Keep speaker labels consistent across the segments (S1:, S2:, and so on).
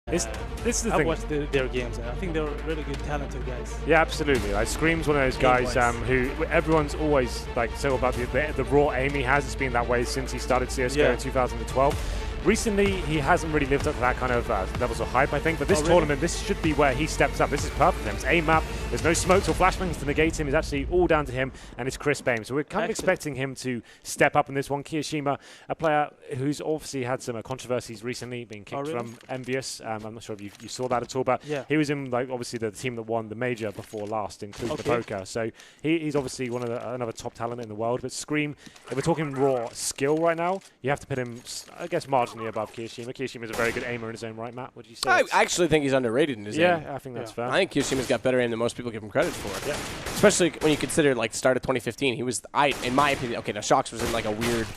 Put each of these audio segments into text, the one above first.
S1: This is the
S2: I've
S1: thing.
S2: watched their games, and I think they're really good, talented guys.
S1: Yeah, absolutely. Like ScreaM's one of those guys who everyone's always like so about the raw aim he has. It's been that way since he started CS:GO in 2012. Recently, he hasn't really lived up to that kind of levels of hype, I think. But this tournament, this should be where he steps up. This is perfect for him. It's aim map. There's no smokes or flashbangs to negate him. It's actually all down to him and his crisp aim. So we're kind of expecting him to step up in this one. kioShiMa, a player who's obviously had some controversies recently, being kicked from Envious. I'm not sure if you saw that at all, but he was in like obviously the team that won the major before last, including the poker. So he's obviously another top talent in the world. But ScreaM, if we're talking raw skill right now, you have to put him, I guess, marginally above kioShiMa. kioShiMa is a very good aimer in his own right, Matt. Would you say?
S3: I actually think he's underrated in his aim.
S1: Yeah, I think that's fair.
S3: I think kioShiMa's got better aim than most people give him credit for. Yeah. Especially when you consider like start of 2015, he was, in my opinion, okay, now Shox was in like a weird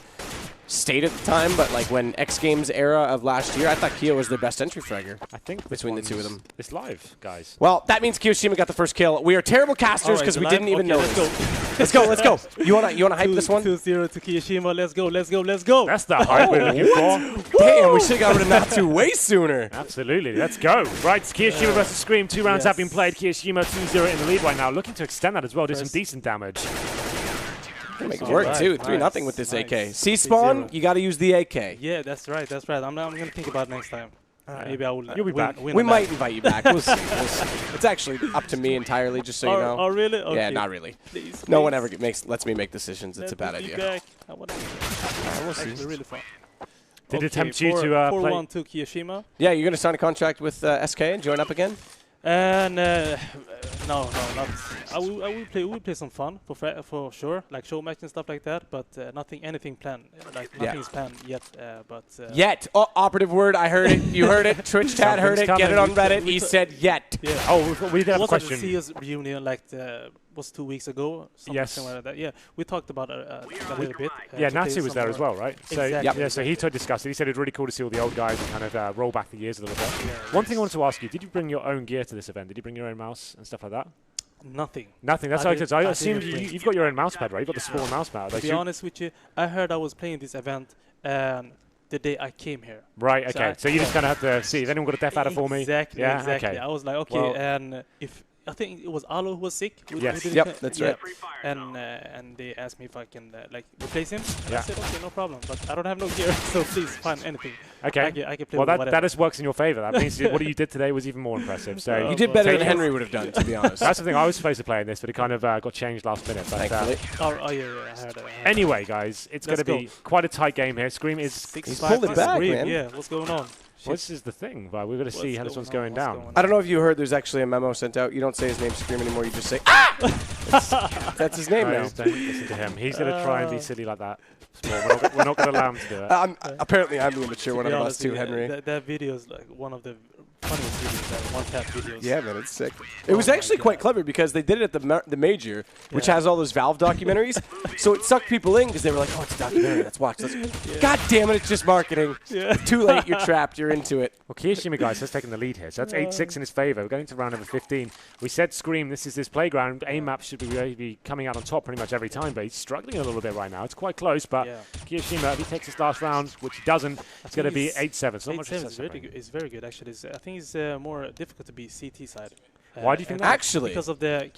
S3: state at the time, but like when X Games era of last year, I thought Kio was their best entry fragger.
S1: I think
S3: between the two of them.
S1: It's live, guys.
S3: Well, that means kioShiMa got the first kill. We are terrible casters because we didn't even know. Let's go. Let's go. You wanna hype this one?
S2: 2-0 to kioShiMa. Let's go. Let's go. Let's go.
S1: That's the hype we're looking for.
S3: Damn, we should have got rid of Natsu way sooner.
S1: Absolutely. Let's go. Right, it's kioShiMa versus ScreaM. 2 rounds have been played. kioShiMa 2-0 in the lead right now. Looking to extend that as well. Do some decent damage.
S3: Make it work too. 3-0 with this AK. C-spawn, you got to use the AK.
S2: Yeah, that's right. That's right. I'm gonna think about it next time. Maybe I will.
S1: You'll be back.
S3: We might invite you back. We'll see. It's actually up to me entirely, just so you know.
S2: Oh, really? Okay.
S3: Yeah, not really.
S2: Please,
S3: no one ever lets me make decisions. It's a bad idea.
S2: We'll see. It's really fun.
S1: Did it tempt you to play?
S2: 4-1 to kioShiMa.
S3: Yeah, you're gonna sign a contract with SK and join up again.
S2: And no, not. I will play some fun for sure, like show match and stuff like that. But anything planned. Like nothing's planned yet.
S3: Yet, operative word. I heard it. You heard it. Twitch chat heard it. Get it on Reddit. He said yet.
S2: Yeah.
S1: Oh, we did have a question.
S2: The CS reunion was 2 weeks ago. Something like that. Yeah, we talked about a little bit.
S1: Yeah, Natsu was there as well, right? So
S2: exactly.
S1: yeah, so he discussed it. He said it's really cool to see all the old guys and kind of roll back the years a little bit. One thing I wanted to ask you: did you bring your own gear to this event? Did you bring your own mouse and stuff like that?
S2: Nothing.
S1: Nothing. That's what I said. I assumed you've got your own mouse pad, right? You've got the small mouse pad.
S2: To be honest with you, I heard I was playing this event the day I came here.
S1: Right. Okay. So you just kind of have to see if anyone got a death adder for me.
S2: Exactly.
S1: Yeah.
S2: Exactly.
S1: Okay.
S2: I was like, okay, well, and if I think it was Alo who was sick.
S1: Yes.
S3: Yep. That's right.
S2: And they asked me if I can like replace him.
S1: Yeah.
S2: I said, okay, no problem. But I don't have no gear, so please find anything.
S1: Okay.
S2: I can play
S1: well,
S2: with
S1: that just works in your favor. That means what you did today was even more impressive. So
S3: you did better than Henry would have done, to be honest.
S1: That's the thing. I was supposed to play in this, but it kind of got changed last minute. But,
S3: thankfully.
S2: I heard it.
S1: Anyway, guys, it's going to be quite a tight game here. ScreaM is
S3: he's pulled it back, man.
S2: Yeah, what's going on?
S1: Well, this is the thing, but we're going to see how this one's going down.
S3: I don't know if you heard, there's actually a memo sent out. You don't say his name ScreaM anymore. You just say, ah! That's his name now.
S1: Don't listen to him. He's going to try and be silly like that. We're not going to allow him to do it.
S3: Apparently, I'm the immature one of us too, Henry.
S2: That video is like one of the funniest videos, that one-tap videos.
S3: Yeah, man, it's sick. It was actually quite clever because they did it at the major, which has all those Valve documentaries. So it sucked people in because they were like, oh, it's a documentary. Let's watch this. God damn it, it's just marketing. Too late, you're trapped. You're into it.
S1: Well, kioShiMa, guys, has taken the lead here. So that's 8-6 in his favor. We're going to round number 15. We said ScreaM, this is this playground. Aim map should be coming out on top pretty much every time, but he's struggling a little bit right now. It's quite close, but kioShiMa, if he takes his last round, which he doesn't, it's going to be 8-7. So not much
S2: it's very good, actually. I think it's more difficult to be CT side.
S1: Why do you think that?
S3: Actually,
S2: because of the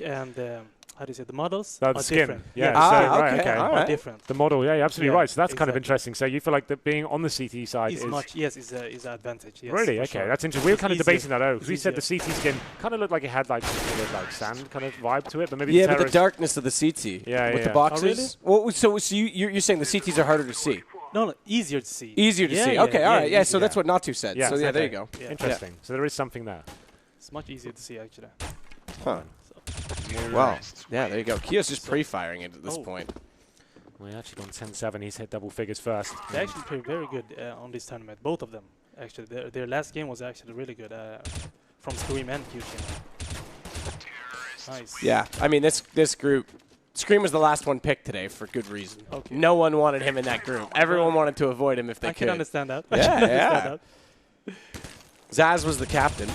S2: how do you say, the models
S1: are
S2: different.
S1: Skin. Yeah,
S3: okay.
S2: Are different.
S1: The model, yeah, you're absolutely right. So that's kind of interesting. So you feel like that being on the CT side is
S2: is an advantage. Yes,
S1: really? Okay,
S2: sure.
S1: That's interesting. We were kind of debating that out because we said the CT skin kind of looked like it had like sort of like sand kind of vibe to it, but maybe
S3: but the darkness of the CT with the boxes.
S2: Oh, really?
S3: Well, so you're saying the CTs are harder to see?
S2: No, easier to see.
S3: Easier to see. Okay, all right. Yeah, so that's what Natu said.
S1: Yeah,
S3: so yeah, there you go.
S2: Yeah.
S1: Interesting. So there is something there.
S2: It's much easier to see, actually.
S3: Huh. Wow. Yeah, there you go. Kio's just pre-firing it at this point.
S1: Well, he actually gone 10-7. He's hit double figures first.
S2: They actually played very good on this tournament, both of them. Actually, their last game was actually really good from ScreaM and kioShiMa. Nice.
S3: Yeah, I mean, this group, ScreaM was the last one picked today for good reason.
S2: Okay.
S3: No one wanted him in that group. Everyone wanted to avoid him if they could.
S2: I can understand that.
S3: Yeah. Zaz was the captain.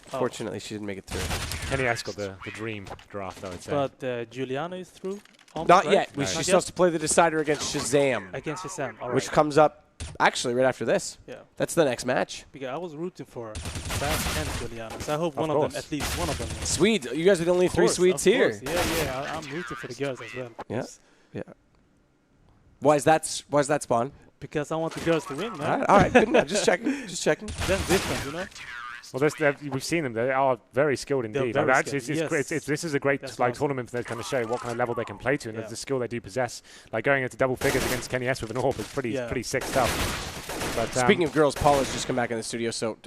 S3: Fortunately, she didn't make it through.
S1: Kenny S got the dream draft, I would say.
S2: But Juliana is through?
S3: Not yet. She's supposed to play the decider against ShazAM.
S2: Against ShazAM, all right.
S3: Which comes up actually right after this.
S2: Yeah.
S3: That's the next match.
S2: Because I was rooting for Baz and Juliana, so I hope one of them, at least one of them.
S3: Swedes. You guys are the only three Swedes here.
S2: Yeah. I'm rooting for the girls as well.
S3: Yeah. Why is that Spawn?
S2: Because I want the girls to win, man.
S3: All right. Good enough. Just checking.
S2: That's different, you know.
S1: Well, we've seen them. They are very skilled indeed.
S2: Very
S1: actually,
S2: skilled.
S1: this is a great tournament for them to kind of show what kind of level they can play to and the skill they do possess. Like going into double figures against Kenny S with an AWP is pretty sick stuff. But
S3: speaking of girls, Paula's just come back in the studio, so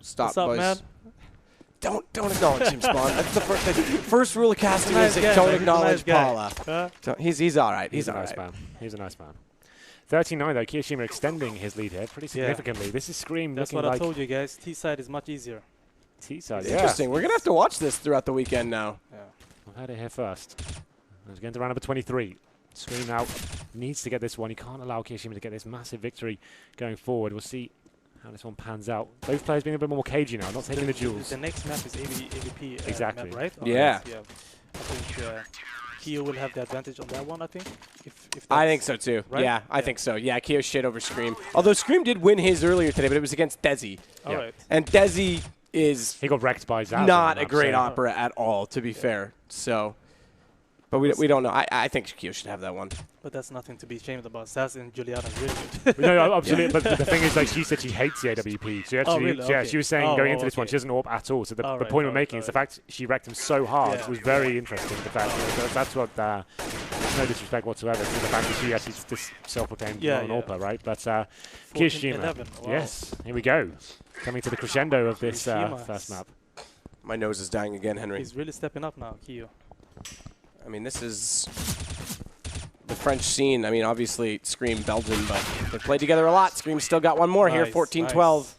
S3: stop,
S2: what's up,
S3: boys.
S2: Man?
S3: Don't acknowledge him, Spawn. That's the first rule of casting music. Don't acknowledge Paula. He's all right. He's a nice man.
S1: He's a nice man. 39 though, kioShiMa extending his lead here pretty significantly. This is ScreaM.
S2: That's what I told you guys. T-side is much easier.
S1: T-side,
S3: Interesting. We're gonna have to watch this throughout the weekend now.
S1: Yeah. I've had it here first. Let's get into round number 23. ScreaM now needs to get this one. He can't allow kioShiMa to get this massive victory going forward. We'll see how this one pans out. Both players being a bit more cagey now, not taking the duels.
S2: The next map is AVP
S1: exactly.
S2: map, right?
S3: Yeah.
S2: I think Kio will have the advantage on that one, I think. If
S3: I think so too. Right? Yeah, I think so. Yeah, Kio shit over ScreaM. Although ScreaM did win his earlier today, but it was against Desi.
S2: All right.
S3: And Desi is
S1: he got wrecked by Zaz.
S3: Not a great opera at all, to be fair. So, but we don't know. I think Kio should have that one.
S2: But that's nothing to be ashamed about. Zaz and Juliana are really good.
S1: No, absolutely. But the thing is, like, she said she hates the AWP. She actually,
S2: really?
S1: she was saying going into this one, she doesn't AWP at all. So the point we're making is the fact she wrecked him so hard was very interesting. The fact that's what. No disrespect whatsoever to the fact that she actually just self-proclaimed an AWPer, right? But kioShiMa, yes, here we go. Coming to the crescendo of this first map.
S3: My nose is dying again, Henry.
S2: He's really stepping up now, Kio.
S3: I mean, this is the French scene. I mean, obviously, ScreaM Belgium, but they played together a lot. ScreaM still got one more here, 14-12.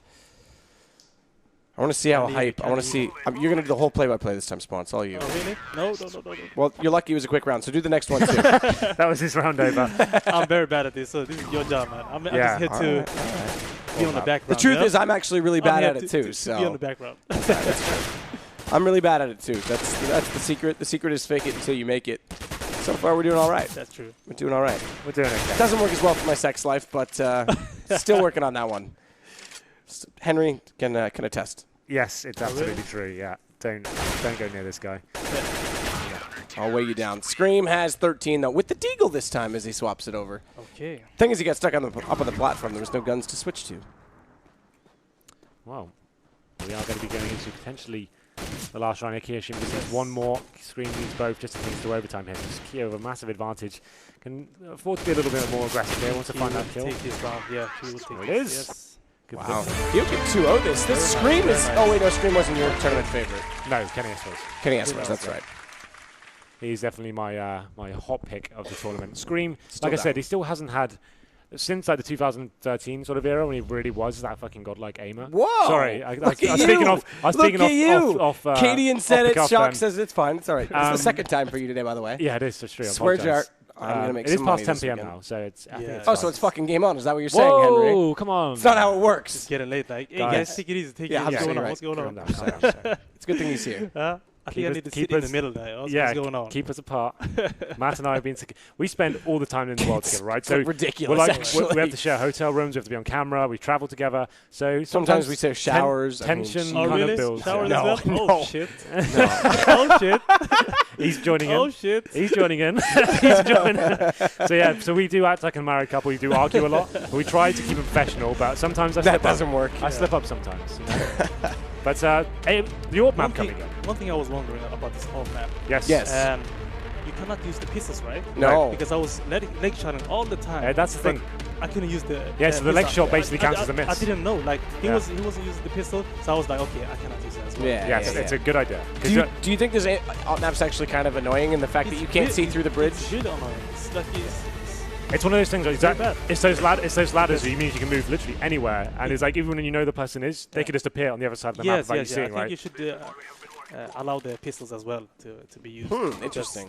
S3: I want to see how hype. I want to see. You're going to do the whole play-by-play this time, Spawn. It's all you.
S2: Oh, really? No.
S3: Well, you're lucky it was a quick round, so do the next one, too.
S1: That was his round over.
S2: I'm very bad at this, so this is your job, man. I'm just here to be on the background.
S3: The truth is, I'm actually really bad at it, too. So
S2: be on the background.
S3: That's true. I'm really bad at it, too. That's the secret. The secret is fake it until you make it. So far, we're doing all right.
S2: That's true.
S3: We're doing all right.
S1: We're doing okay.
S3: It doesn't work as well for my sex life, but still working on that one. Henry can attest.
S1: Yes, it's absolutely true. Yeah, don't go near this guy.
S3: I'll weigh you down. ScreaM has 13 though, with the Deagle this time as he swaps it over.
S2: Okay.
S3: Thing is, he got stuck on up on the platform. There was no guns to switch to.
S1: Well, we are going to be going into potentially the last round here. kioShiMa just needs one more. ScreaM needs both just to finish the overtime here. So Kio with a massive advantage. Can afford to be a little bit more aggressive here. Wants to find that kill.
S2: Take this round. Yeah, he will take
S1: it is.
S2: Yes.
S1: Good
S3: wow. He'll get 2-0 this. This ScreaM is... Oh, wait, no, ScreaM wasn't your tournament favorite.
S1: No, Kenny S was.
S3: Kenny S was, that's right.
S1: He's definitely my my hot pick of the tournament. ScreaM, like I said, he still hasn't had... Since like the 2013 sort of era when he really was that fucking godlike aimer.
S3: Whoa!
S1: Sorry, I was
S3: speaking
S1: off
S3: Kadian said it. Shock says it's fine. It's all right. It's the second time for you today, by the way.
S1: Yeah, it is. It's true.
S3: Swear jar. I'm gonna make some money.
S1: It is past 10 p.m. now, so it's.
S3: So it's fucking game on. Is that what you're saying, Henry?
S1: Oh, come on!
S3: It's not how it works.
S2: It's getting late. Like, hey guys, take it easy. Take it easy. What's going on?
S3: It's a good thing he's here.
S2: I think I need to sit in the middle now. What's going on?
S1: Keep us apart. Matt and I have been we spend all the time in the world together, right? So
S3: ridiculous.
S1: We have to share hotel rooms. We have to be on camera. We travel together. So
S3: sometimes we share showers.
S1: Tension
S2: kind
S1: of builds.
S2: Showers
S3: no.
S2: Oh shit! Oh shit!
S1: He's joining in.
S2: Oh shit!
S1: He's joining in. He's joining in. So yeah, so we do act like a married couple. We do argue a lot. But we try to keep it professional, but sometimes
S3: that doesn't work.
S1: I slip up sometimes. You know? But the AWP map coming up.
S2: One thing I was wondering about this AWP map.
S3: Yes.
S2: You cannot use the pistols, right?
S3: No.
S2: Because I was leg shotting all the time.
S1: That's the thing.
S2: I couldn't use the.
S1: Yeah, so the leg shot basically counts as a miss.
S2: I didn't know. Like he wasn't using the pistol, so I was like, okay, I cannot use that as well.
S3: Yeah.
S1: It's a good idea.
S3: Do you think this AWP map's actually kind of annoying in the fact that you can't see through the bridge?
S2: It's really annoying. It's like
S1: it's one of those things. It's those ladders that you mean you can move literally anywhere, and it's like even when you know the person is, they could just appear on the other side of the map without you seeing, right?
S2: I think you should allow the pistols as well to be used.
S3: Interesting.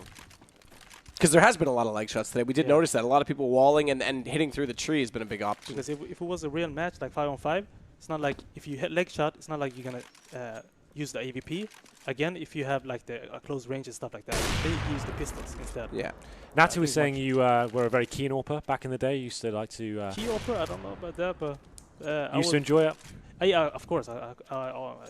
S3: Because there has been a lot of leg shots today. We did notice that. A lot of people walling and hitting through the tree has been a big option.
S2: Because if it was a real match, like 5-on-5, it's not like if you hit leg shot, it's not like you're going to use the AVP. Again, if you have like the close range and stuff like that, they use the pistols instead.
S3: Yeah.
S1: Natu was saying you were a very keen AWPer back in the day. You used to like to...
S2: Key AWPer, I don't know about that, but...
S1: you used to enjoy it?
S2: Yeah, of course. I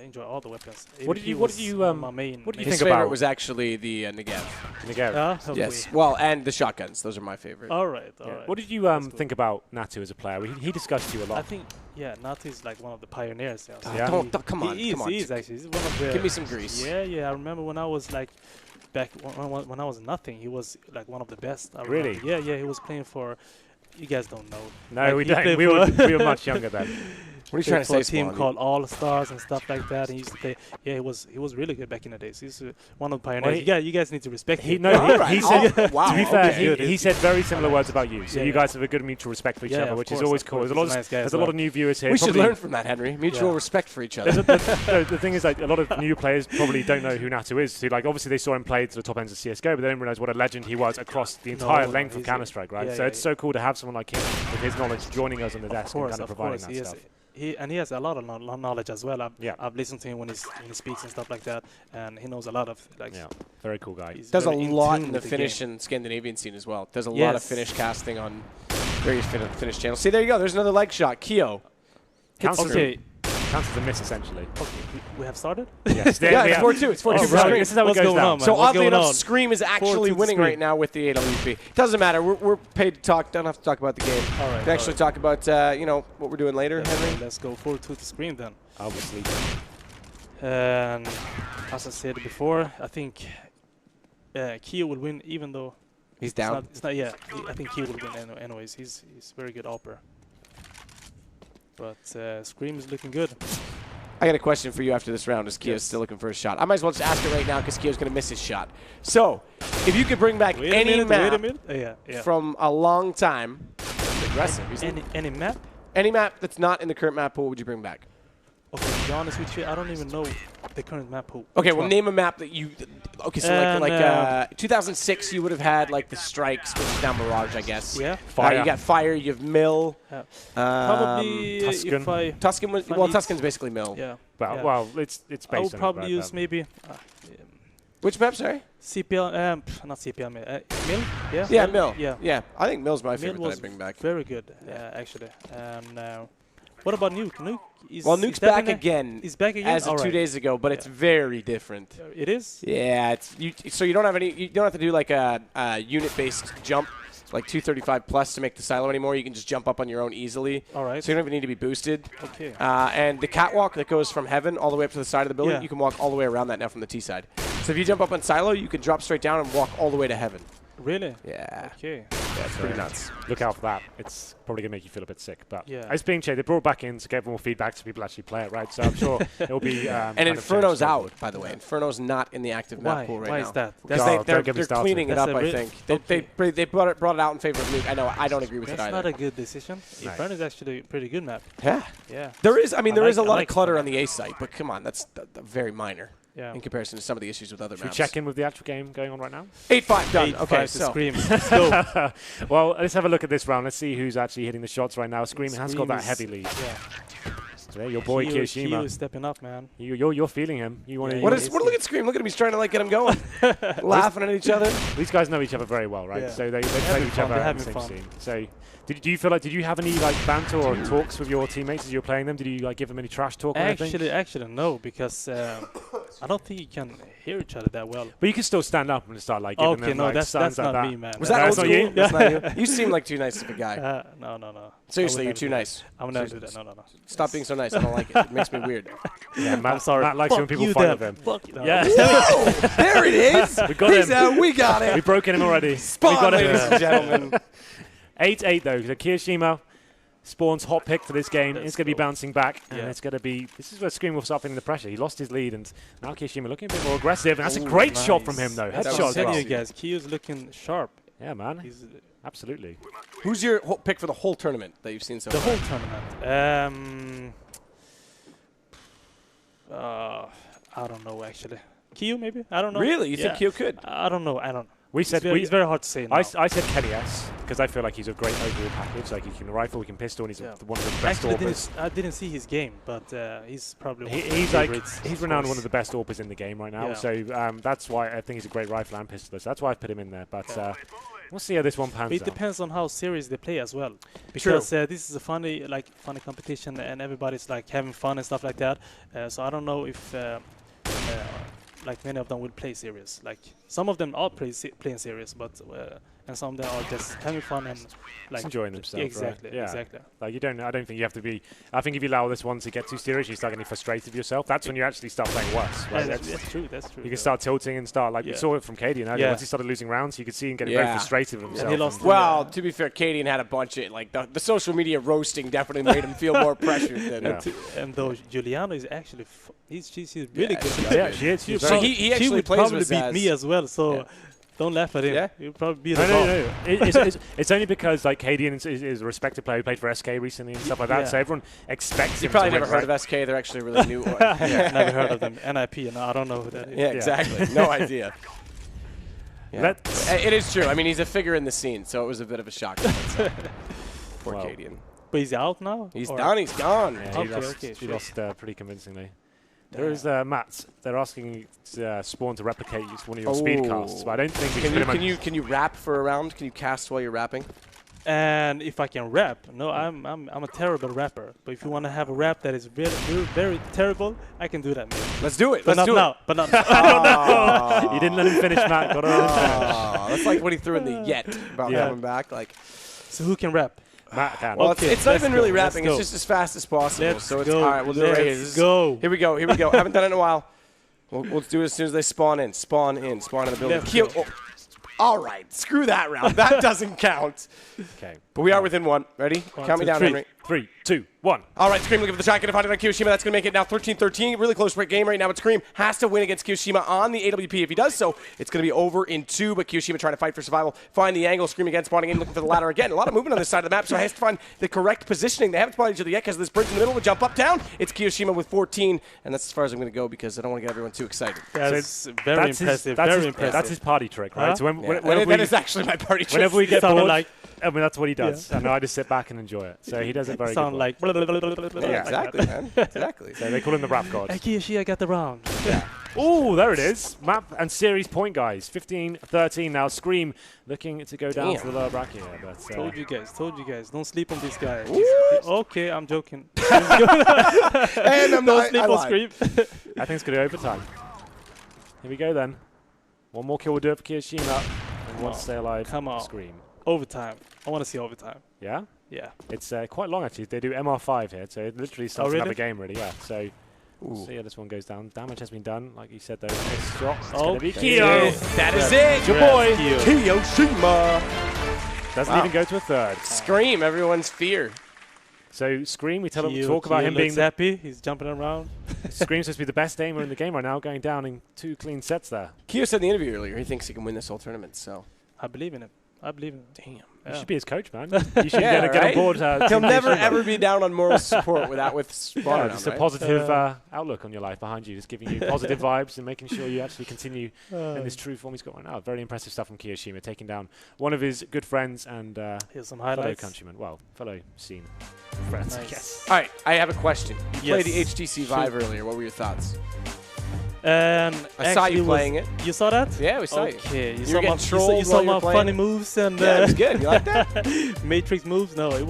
S2: enjoy all the weapons.
S1: What did you
S2: my main?
S1: what do you
S3: His
S1: think
S3: favorite
S1: about
S3: was actually the Negev.
S1: Nigeria?
S3: Yes. Well, and the shotguns. Those are my favorite.
S2: All right, all right.
S1: What did you think about Natu as a player? He discussed you a lot.
S2: I think, yeah, Natu is like one of the pioneers.
S1: Yeah.
S3: Come on,
S2: He is actually. He's one of the...
S3: Give me some grease.
S2: Yeah. I remember when I was like, back when I was nothing, he was like one of the best.
S1: Really?
S2: Yeah, he was playing for... You guys don't know.
S1: No,
S2: like
S1: we don't. We were much younger then.
S3: What are you trying to say,
S2: a team
S3: Spawn?
S2: called All Stars and stuff like that. And he used to play. Yeah, he was really good back in the days. He's one of the pioneers.
S1: Well,
S2: you guys need to respect him.
S1: He said.
S3: Wow.
S1: To be fair,
S3: Okay.
S1: he said very similar words about you. So
S2: Yeah,
S1: you
S2: yeah.
S1: guys have a good mutual respect for each
S2: Yeah,
S1: other,
S2: of
S1: which is
S2: course,
S1: always
S2: of
S1: cool.
S2: course.
S1: There's a lot
S2: He's a nice guy
S1: there's
S2: as
S1: a lot
S2: well.
S1: of new viewers here.
S3: We should
S1: Probably-
S3: learn from that, Henry. Mutual respect for each other.
S1: The thing is, like, a lot of new players probably don't know who Natu is. So, like, obviously they saw him play to the top ends of CS:GO, but they didn't realize what a legend he was across the entire length of
S2: he's
S1: Counter-Strike, right?
S2: yeah,
S1: so
S2: yeah,
S1: it's so cool to have someone like him with his knowledge joining us on the
S2: Of
S1: desk
S2: course,
S1: and kind of
S2: of
S1: providing
S2: course.
S1: that stuff.
S2: He has a lot of knowledge as well.
S1: Yeah.
S2: I've listened to him when he speaks and stuff like that, and he knows a lot of like.
S1: Yeah, very cool guy.
S2: he's
S3: Does a
S2: very in
S3: lot
S2: tune
S3: in the
S2: with
S3: Finnish
S2: game.
S3: and Scandinavian scene as well. Does a lot of
S2: Yes.
S3: Finnish casting on various Finnish channels. See, there you go. There's another leg shot. Keo.
S1: Counts
S2: Okay,
S1: as a miss, essentially.
S2: we have started.
S1: Yes,
S3: Yeah, it's 4-2. It's 4-2
S2: Oh,
S3: for
S2: right.
S3: Scream.
S1: This is how it
S2: What's
S1: goes
S2: going
S1: down.
S2: on, man?
S3: So
S2: What's
S3: oddly
S2: going
S3: enough,
S2: on?
S3: Scream is
S2: 4-2
S3: actually
S2: to
S3: winning
S2: Scream.
S3: right now with the AWP. Doesn't matter. We're paid to talk. Don't have to talk about the game.
S2: All right.
S3: We actually talk about what we're doing later, Henry.
S2: Let's go 4-2 to Scream then.
S1: Obviously.
S2: And as I said before, I think Keo will win, even though
S3: He's down.
S2: It's not. Yeah, I think Keo will win anyways. He's very good AWPer. But Scream is looking good.
S3: I got a question for you after this round as Keo's still looking for a shot. I might as well just ask it right now because Keo's going to miss his shot. So, if you could bring back any map
S2: Yeah.
S3: from a long time, that's aggressive, isn't it?
S2: Any map?
S3: Any map that's not in the current map pool, would you bring back?
S2: Okay, to be honest with you, I don't even know the current map pool.
S3: Okay,
S2: Which
S3: well,
S2: one?
S3: name a map that you... Okay, so
S2: And,
S3: 2006, you would have had, like, the Strikes, which is now Mirage, I guess.
S2: Yeah.
S1: Fire.
S3: You got Fire, you have Mill.
S2: Probably
S1: Tuscan.
S2: if I...
S3: Tuscan was...
S2: if I
S3: Well,
S2: need-
S3: Tuscan's basically Mill.
S2: Yeah.
S1: Well,
S2: yeah.
S1: well, it's based
S2: I
S1: on
S2: would
S1: it,
S2: probably
S1: right,
S2: use
S1: but-
S2: maybe...
S3: Which map, sorry?
S2: CPL... not CPL, Mill? Yeah?
S3: Yeah, Mill.
S2: Yeah.
S3: Yeah, I think Mill's my
S2: Mill
S3: favorite that
S2: was
S3: I'd bring back.
S2: very good, actually. And what about Nuke? Nuke is...
S3: Well,
S2: is
S3: Nuke's
S2: that
S3: back
S2: in a-
S3: again
S2: He's back again?
S3: as of 2
S2: Alright.
S3: days ago, but it's very different.
S2: It is?
S3: Yeah, it's so you don't have any. You don't have to do like a unit-based jump, like 235 plus to make the silo anymore. You can just jump up on your own easily.
S2: All right.
S3: So you don't even need to be boosted.
S2: Okay.
S3: And the catwalk that goes from heaven all the way up to the side of the building,
S2: Yeah.
S3: you can walk all the way around that now from the T side. So if you jump up on silo, you can drop straight down and walk all the way to heaven.
S2: Really?
S3: Yeah,
S2: Okay.
S3: yeah, it's pretty nuts.
S1: Look out for that. It's probably going to make you feel a bit sick. But
S2: Yeah.
S1: it's being changed. They brought it back in to get more feedback so people actually play it, right? So I'm sure it'll be...
S3: And
S1: kind of
S3: Inferno's
S1: changed going
S3: out,
S1: forward.
S3: by the way. Inferno's not in the active
S2: Why?
S3: map pool right
S2: Why
S3: now.
S2: is that?
S3: Because
S1: Oh, don't get me
S3: they're
S1: started.
S3: cleaning it
S2: That's
S3: up,
S2: a
S3: I
S2: re-
S3: think.
S2: okay.
S3: They brought it out in favor of Nuke. I know, I don't agree with
S2: That's
S3: it either.
S2: not a good decision.
S1: No.
S2: Inferno is actually a pretty good map.
S3: Yeah.
S2: Yeah.
S3: There is, I mean, there is a
S2: I
S3: lot
S2: like
S3: of clutter
S2: Inferno.
S3: on the A site, but come on, that's very minor
S2: Yeah.
S3: in comparison to some of the issues with other
S1: Should we
S3: maps.
S1: check in with the actual game going on right now?
S3: 8-5 done.
S2: 8-5
S3: Okay,
S2: to
S3: so
S2: Scream. Let's go.
S1: Well, let's have a look at this round. Let's see who's actually hitting the shots right now. Scream has got that
S2: is-
S1: heavy lead.
S2: Yeah.
S1: So there, your boy
S2: Keo
S1: kioShiMa.
S2: is stepping up, man.
S1: You're feeling him. You want to?
S2: Yeah,
S3: what
S2: he
S3: is?
S2: is-
S3: Look at Scream. Look at him. He's trying to like get him going, laughing at each other.
S1: These guys know each other very well, right?
S2: Yeah.
S1: So they play
S2: having
S1: each
S2: fun,
S1: other
S2: they're
S1: in the
S2: having
S1: same
S2: fun.
S1: scene. So do you feel like, did you have any like banter or talks with your teammates as you were playing them? Did you like give them any trash talk or anything?
S2: Actually, no, because I don't think you can hear each other that well.
S1: But you can still stand up and start like giving
S2: Okay,
S1: them
S2: no,
S1: like
S2: that's
S1: signs like
S2: not
S1: that.
S2: me, man.
S3: Was
S1: No,
S3: that old
S1: that's not
S3: school?
S1: you?
S3: That's not you. You seem like too nice of a guy.
S2: No.
S3: Seriously,
S2: I
S3: you're
S2: would
S3: too
S2: never do
S3: nice.
S2: that. I would never do that. No.
S3: Stop being so nice. I don't like it. It makes me weird.
S1: Yeah, Matt,
S2: I'm sorry.
S1: Matt likes when
S2: Fuck
S1: people
S2: you,
S1: fight
S2: then.
S1: with him.
S2: Fuck you. No.
S1: Yeah,
S3: Whoa, there it is.
S1: we got
S3: He's
S1: him.
S3: out. We got it.
S1: We've broken him already.
S3: Spawn,
S1: we got him.
S3: ladies and gentlemen.
S1: 8-8 though. So kioShiMa Spawn's hot pick for this game.
S2: Let's
S1: It's going to be
S2: go.
S1: bouncing back, and
S2: Yeah.
S1: it's going to be. This is where ScreaM will start feeling the pressure. He lost his lead, and now kioShiMa looking a bit more aggressive. And that's a
S2: Ooh,
S1: great shot
S2: nice.
S1: from him, though.
S2: That's
S3: Headshot
S2: what I'm
S1: Headshot as
S2: telling
S1: well.
S2: you guys. Keo's looking sharp.
S1: Yeah, man.
S2: He's
S1: Absolutely.
S3: Who's your pick for the whole tournament that you've seen so
S2: the
S3: far?
S2: whole tournament. I don't know actually. Keo maybe? I don't know.
S3: Really? You
S2: Yeah.
S3: think Keo could?
S2: I don't know. It's very hard to say now.
S1: I said Kenny S because I feel like he's a great overall package. Like he can rifle, he can pistol, and he's one of the best AWPers.
S2: I didn't see his game, but he's probably
S1: he's renowned one of the best AWPers in the game right now. So that's why I think he's a great rifle and pistolist. That's why I put him in there. But we'll see how this one pans out.
S2: It depends on how serious they play as well. Because this is a funny competition, and everybody's like having fun and stuff like that. So I don't know if like many of them will play serious. Like some of them are playing serious, but and some of them are just having fun and like
S1: enjoying themselves.
S2: Exactly,
S1: right?
S2: exactly.
S1: Like I don't think you have to be. I think if you allow this one to get too serious, you start getting frustrated with yourself. That's when you actually start playing worse. Right?
S2: Yeah, that's true. That's true.
S1: You can start tilting and start like we saw it from Cadian earlier. Once he started losing rounds, you could see him getting very frustrated with himself.
S2: And he lost.
S3: Well, to be fair, Cadian had a bunch of like the social media roasting definitely made him feel more pressured. Than
S2: and though Juliano is actually she's really good.
S1: Yeah, she is.
S3: So he actually
S2: she would
S3: plays
S2: probably
S3: with
S2: beat me as well. So. Don't laugh at him.
S3: Yeah.
S2: He'll probably beat
S1: No. It's only because like Cadian is a respected player who played for SK recently and stuff like that. So everyone expects him.
S3: You probably
S1: to
S3: never heard of SK. They're actually a really new one.
S2: Never heard of them. NIP. And I don't know who that is.
S3: Yeah, exactly. No idea. It is true. I mean, he's a figure in the scene, so it was a bit of a shock. Poor Cadian.
S2: But he's out now?
S3: He's done. He's gone.
S1: Yeah, he lost pretty convincingly. There is Matt. They're asking Spawn to replicate one of your speed casts, but I don't think
S3: can you rap for a round? Can you cast while you're rapping?
S2: And if I can rap, no, I'm a terrible rapper. But if you want to have a rap that is very, very, very terrible, I can do that, maybe.
S3: Let's do it.
S2: But
S3: Let's do it.
S2: But not now. I don't know.
S1: You didn't let him finish, Matt. Got to let him finish.
S3: That's like what he threw in the yet about coming back. Like,
S2: so who can rap?
S1: Matt can.
S3: Well, it's not even really rapping. It's just as fast as possible. So it's all right. We'll do it right here.
S2: Let's go.
S3: Here we go. Here we go. Haven't done it in a while. We'll do it as soon as they spawn in. Spawn in the building. All right. Screw that round. That doesn't count.
S1: Okay.
S3: But we are within one. Ready? Count me down, Henry.
S1: 3, 2, 1.
S3: All right, ScreaM looking for the shot. Going to find it on kioShiMa. That's going to make it now 13-13. Really close game right now. But ScreaM has to win against kioShiMa on the AWP. If he does so, it's going to be over in 2. But kioShiMa trying to fight for survival. Find the angle. ScreaM again spawning in, looking for the ladder again. A lot of movement on this side of the map, so he has to find the correct positioning. They haven't spotted each other yet because of this bridge in the middle. We jump up, down. It's kioShiMa with 14. And that's as far as I'm going to go because I don't want to get everyone too excited.
S2: That's very impressive. Very impressive.
S1: That's his party trick, right?
S2: Huh?
S1: So
S3: that is actually my party trick.
S1: Whenever we get bored, I mean, that's what he does. And I just sit back and enjoy it. So he does it very good.
S2: Sound like
S3: yeah, exactly, man. Exactly.
S1: So they call him the rap god.
S2: Hey, Kiyoshi, I got the round.
S1: Oh, there it is. Map and series point, guys. 15-13 now. ScreaM looking to go down to the lower bracket here. But,
S2: told you guys. Don't sleep on this guy. Okay, I'm joking.
S3: And
S2: don't sleep on ScreaM.
S1: I think it's going to be overtime. Here we go then. One more kill will do it for kioShiMa. And one to stay alive.
S2: Come on.
S1: ScreaM.
S2: Overtime. I want to see overtime.
S1: Yeah?
S2: Yeah.
S1: It's quite long, actually. They do MR5 here, so it literally starts another game, really. Yeah. So, see how this one goes down. Damage has been done, like you said, though. This shot. It's going to be Kio.
S3: That is it.
S1: Your boy,
S3: kioShiMa.
S1: Doesn't even go to a third.
S3: ScreaM, everyone's fear.
S1: So, ScreaM, we talk about him being
S2: happy. He's jumping around.
S1: ScreaM's supposed to be the best aimer in the game right now, going down in 2 clean sets there.
S3: Kio said in the interview earlier he thinks he can win this whole tournament, so.
S2: I believe in him. Damn.
S1: You should be his coach, man. You should get on board.
S3: He'll never, ever be down on moral support with Spawn.
S1: Just a positive outlook on your life behind you, just giving you positive vibes and making sure you actually continue in this true form he's got right now. Very impressive stuff from kioShiMa, taking down one of his good friends and
S2: here's some
S1: fellow
S2: highlights.
S1: countrymen. Well, fellow scene friends, I guess.
S3: All right, I have a question. You played the HTC Vive earlier. What were your thoughts?
S2: And
S3: I saw you playing it.
S2: You saw that?
S3: Yeah, we saw you.
S2: Okay.
S3: You saw my
S2: funny moves and
S3: yeah, it was good. You like that?
S2: Matrix moves? No, it was